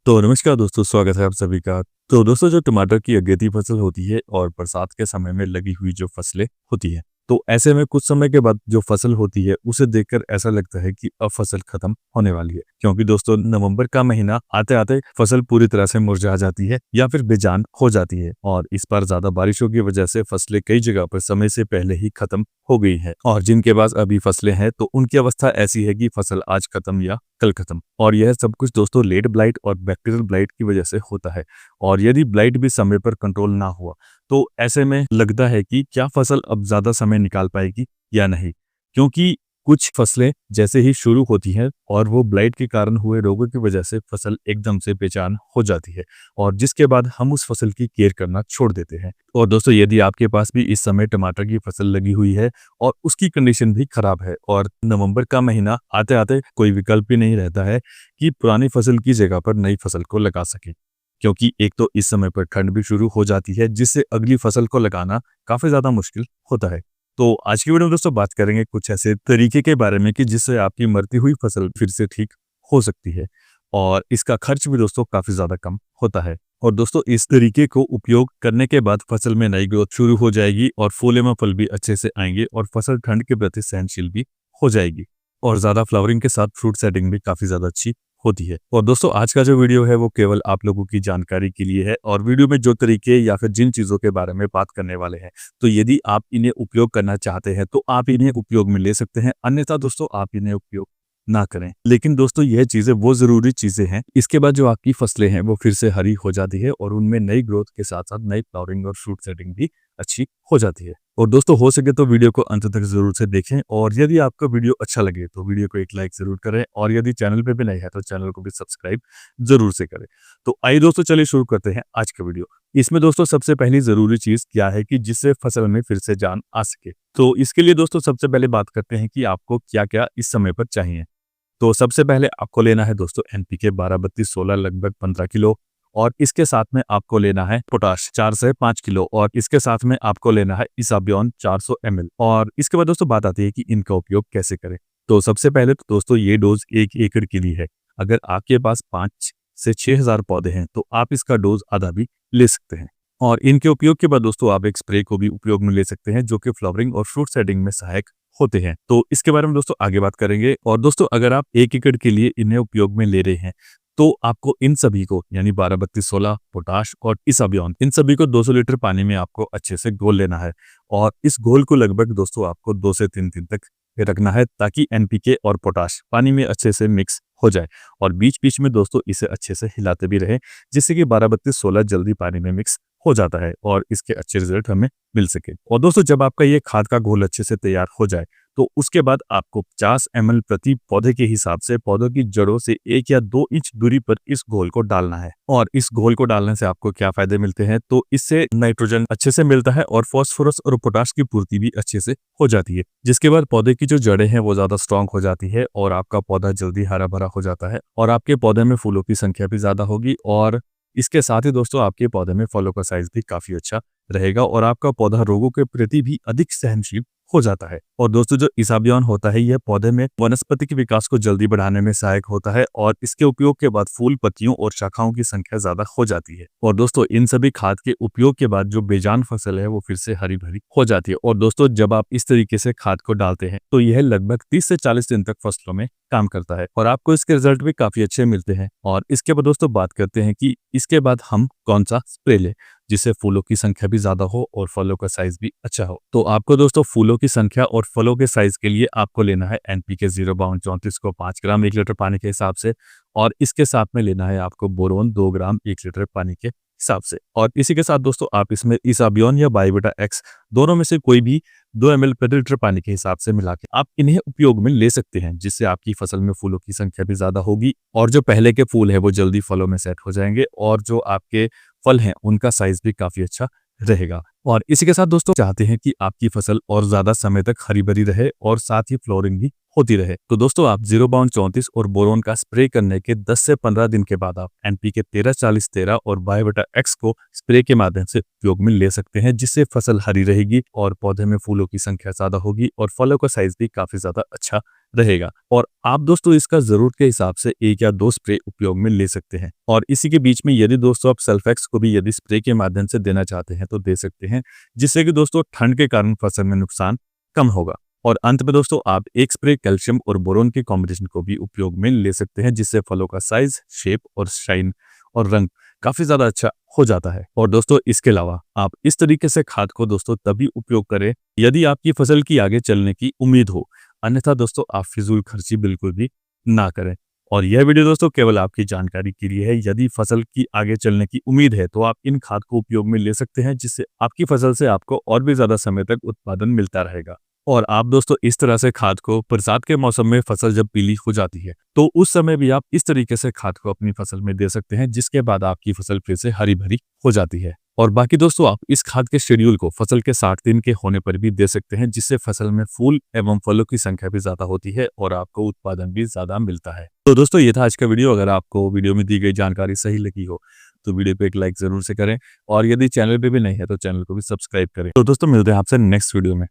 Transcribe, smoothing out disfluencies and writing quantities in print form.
तो नमस्कार दोस्तों, स्वागत है आप सभी का। तो दोस्तों, जो टमाटर की अगेती फसल होती है और बरसात के समय में लगी हुई जो फसलें होती है, तो ऐसे में कुछ समय के बाद जो फसल होती है उसे देखकर ऐसा लगता है कि अब फसल खत्म होने वाली है, क्योंकि दोस्तों नवंबर का महीना आते आते फसल पूरी तरह से मुरझा जाती है या फिर बेजान हो जाती है। और इस बार ज्यादा बारिशों की वजह से फसलें कई जगह पर समय से पहले ही खत्म हो गई है, और जिनके पास अभी फसलें हैं तो उनकी अवस्था ऐसी है कि फसल आज खत्म या कल खत्म। और यह सब कुछ दोस्तों लेट ब्लाइट और बैक्टीरियल ब्लाइट की वजह से होता है। और यदि ब्लाइट भी समय पर कंट्रोल ना हुआ तो ऐसे में लगता है कि क्या फसल अब ज्यादा समय निकाल पाएगी या नहीं, क्योंकि कुछ फसलें जैसे ही शुरू होती हैं और वो ब्लाइट के कारण हुए रोगों की वजह से फसल एकदम से बेजान हो जाती है, और जिसके बाद हम उस फसल की केयर करना छोड़ देते हैं। और दोस्तों, यदि आपके पास भी इस समय टमाटर की फसल लगी हुई है और उसकी कंडीशन भी खराब है और नवंबर का महीना आते आते कोई विकल्प ही नहीं रहता है कि पुरानी फसल की जगह पर नई फसल को लगा सके, क्योंकि एक तो इस समय पर ठंड भी शुरू हो जाती है जिससे अगली फसल को लगाना काफी ज्यादा मुश्किल होता है। तो आज की वीडियो में दोस्तों बात करेंगे कुछ ऐसे तरीके के बारे में कि जिससे आपकी मरती हुई फसल फिर से ठीक हो सकती है, और इसका खर्च भी दोस्तों काफी ज्यादा कम होता है। और दोस्तों, इस तरीके को उपयोग करने के बाद फसल में नई ग्रोथ शुरू हो जाएगी और फूले में फल भी अच्छे से आएंगे और फसल ठंड के प्रति सहनशील भी हो जाएगी, और ज्यादा फ्लावरिंग के साथ फ्रूट सेटिंग भी काफी ज्यादा अच्छी होती है। और दोस्तों, आज का जो वीडियो है वो केवल आप लोगों की जानकारी के लिए है, और वीडियो में जो तरीके या फिर जिन चीजों के बारे में बात करने वाले हैं, तो यदि आप इन्हें उपयोग करना चाहते हैं तो आप इन्हें उपयोग में ले सकते हैं, अन्यथा दोस्तों आप इन्हें उपयोग ना करें। लेकिन दोस्तों, यह चीजें वो जरूरी चीजें हैं, इसके बाद जो आपकी फसलें हैं वो फिर से हरी हो जाती है और उनमें नई ग्रोथ के साथ साथ नई फ्लावरिंग और फ्रूट सेटिंग भी अच्छी हो जाती है। और दोस्तों, हो सके तो वीडियो को अंत तक जरूर से देखें, और यदि आपको वीडियो अच्छा लगे तो वीडियो को एक लाइक जरूर करें, और यदि चैनल पे भी नए हैं तो चैनल को भी सब्सक्राइब जरूर से करें। तो आइए दोस्तों, चलिए शुरू करते हैं आज का वीडियो। इसमें दोस्तों सबसे पहली जरूरी चीज क्या है कि जिससे फसल में फिर से जान आ सके, तो इसके लिए दोस्तों सबसे पहले बात करते हैं कि आपको क्या क्या इस समय पर चाहिए। तो सबसे पहले आपको लेना है दोस्तों एनपीके 12-32-16 लगभग 15 किलो, और इसके साथ में आपको लेना है पोटाश 4 से 5 किलो, और इसके साथ में आपको लेना है इसाबियन 400 ml। और इसके बाद दोस्तों बात आती है कि इनका उपयोग कैसे करें। तो सबसे पहले तो दोस्तों ये डोज 1 एकड़ के लिए है। अगर आपके पास 5 से 6,000 पौधे हैं तो आप इसका डोज आधा भी ले सकते हैं। और इनके उपयोग के बाद दोस्तों आप एक स्प्रे को भी उपयोग में ले सकते हैं जो कि फ्लावरिंग और फ्रूट सेटिंग में सहायक होते हैं। तो इसके बारे में दोस्तों आगे बात करेंगे। और दोस्तों, अगर आप 1 एकड़ के लिए इन्हें उपयोग में ले रहे हैं तो आपको इन सभी को यानी 12-32-16 पोटाश और इसाबियन, इन सभी को 200 लीटर पानी में आपको अच्छे से घोल लेना है, और इस घोल को लगभग दोस्तों आपको 2 से 3 दिन तक रखना है ताकि एनपीके और पोटाश पानी में अच्छे से मिक्स हो जाए, और बीच बीच में दोस्तों इसे अच्छे से हिलाते भी रहे जिससे कि 12-32-16 जल्दी पानी में मिक्स हो जाता है और इसके अच्छे रिजल्ट हमें मिल सके। और दोस्तों, जब आपका ये खाद का घोल अच्छे से तैयार हो जाए तो उसके बाद आपको 50 ml प्रति पौधे के हिसाब से पौधों की जड़ों से 1 या 2 इंच दूरी पर इस घोल को डालना है। और इस घोल को डालने से आपको क्या फायदे मिलते हैं, तो इससे नाइट्रोजन अच्छे से मिलता है और फास्फोरस और पोटाश की पूर्ति भी अच्छे से हो जाती है, जिसके बाद पौधे की जो जड़ें हैं वो ज्यादा स्ट्रांग हो जाती है और आपका पौधा जल्दी हरा भरा हो जाता है, और आपके पौधे में फूलों की संख्या भी ज्यादा होगी, और इसके साथ ही दोस्तों आपके पौधे में फलों का साइज भी काफी अच्छा रहेगा, और आपका पौधा रोगों के प्रति भी अधिक सहनशील हो जाता है। और दोस्तों, जो इसाबियन होता है यह पौधे में वनस्पति के विकास को जल्दी बढ़ाने में सहायक होता है, और इसके उपयोग के बाद फूल, पत्तियों और शाखाओं की संख्या ज्यादा हो जाती है। और दोस्तों, इन सभी खाद के उपयोग के बाद जो बेजान फसल है वो फिर से हरी भरी हो जाती है। और दोस्तों, जब आप इस तरीके से खाद को डालते हैं तो यह लगभग 30 से 40 दिन तक फसलों में काम करता है, और आपको इसके रिजल्ट भी काफी अच्छे मिलते हैं। और इसके बाद दोस्तों बात करते हैं कि इसके बाद हम कौन सा स्प्रे लें जिससे फूलों की संख्या भी ज्यादा हो और फलों का साइज भी अच्छा हो। तो आपको दोस्तों फूलों की संख्या और फलों के साइज के लिए आपको लेना है एनपीके 052-34 को 5 ग्राम 1 लीटर पानी के हिसाब से, और इसके साथ में लेना है आपको बोरोन 2 ग्राम 1 लीटर पानी के हिसाब से। और इसी के साथ दोस्तों आप इसमें इसाबियन या बायोविटा एक्स दोनों में से कोई भी 2 ml प्रति लीटर पानी के हिसाब से मिला के आप इन्हें उपयोग में ले सकते हैं, जिससे आपकी फसल में फूलों की संख्या भी ज्यादा होगी, और जो पहले के फूल है वो जल्दी फलों में सेट हो जाएंगे, और जो आपके फल हैं उनका साइज भी काफी अच्छा रहेगा। और इसी के साथ दोस्तों चाहते हैं कि आपकी फसल और ज्यादा समय तक हरी भरी रहे और साथ ही फ्लोरिंग भी होती रहे, तो दोस्तों आप 052-34 और बोरोन का स्प्रे करने के 10 से 15 दिन के बाद आप एनपीके 13-40-13 और बायोविटा एक्स को स्प्रे के माध्यम से उपयोग में ले सकते हैं, जिससे फसल हरी रहेगी और पौधे में फूलों की संख्या ज्यादा होगी और फलों का साइज भी काफी ज्यादा अच्छा रहेगा। और आप दोस्तों इसका ज़रूरत के हिसाब से 1 या 2 स्प्रे उपयोग में ले सकते हैं। और इसी के बीच में यदि दोस्तों आप सल्फेक्स को भी यदि स्प्रे के माध्यम से देना चाहते हैं तो दे सकते हैं, जिससे कि दोस्तों ठंड के कारण फसल में नुकसान कम होगा। और अंत में दोस्तों आप एक स्प्रे कैल्शियम और बोरोन के कॉम्बिनेशन को भी उपयोग में ले सकते हैं, जिससे फलों का साइज, शेप और शाइन और रंग काफी ज्यादा अच्छा हो जाता है। और दोस्तों इसके अलावा आप इस तरीके से खाद को दोस्तों तभी उपयोग करें यदि आपकी फसल की आगे चलने की उम्मीद हो, अन्यथा दोस्तों आप फिजूल खर्ची बिल्कुल भी ना करें। और यह वीडियो दोस्तों केवल आपकी जानकारी के लिए है। यदि फसल की आगे चलने की उम्मीद है तो आप इन खाद को उपयोग में ले सकते हैं, जिससे आपकी फसल से आपको और भी ज्यादा समय तक उत्पादन मिलता रहेगा। और आप दोस्तों इस तरह से खाद को बरसात के मौसम में फसल जब पीली हो जाती है तो उस समय भी आप इस तरीके से खाद को अपनी फसल में दे सकते हैं, जिसके बाद आपकी फसल फिर से हरी भरी हो जाती है। और बाकी दोस्तों आप इस खाद के शेड्यूल को फसल के 60 दिन के होने पर भी दे सकते हैं, जिससे फसल में फूल एवं फलों की संख्या भी ज्यादा होती है और आपको उत्पादन भी ज्यादा मिलता है। तो दोस्तों ये था आज का वीडियो। अगर आपको वीडियो में दी गई जानकारी सही लगी हो तो वीडियो पे एक लाइक जरूर से करें, और यदि चैनल पे भी नहीं है तो चैनल को भी सब्सक्राइब करें। तो दोस्तों मिलते हैं आपसे नेक्स्ट वीडियो में।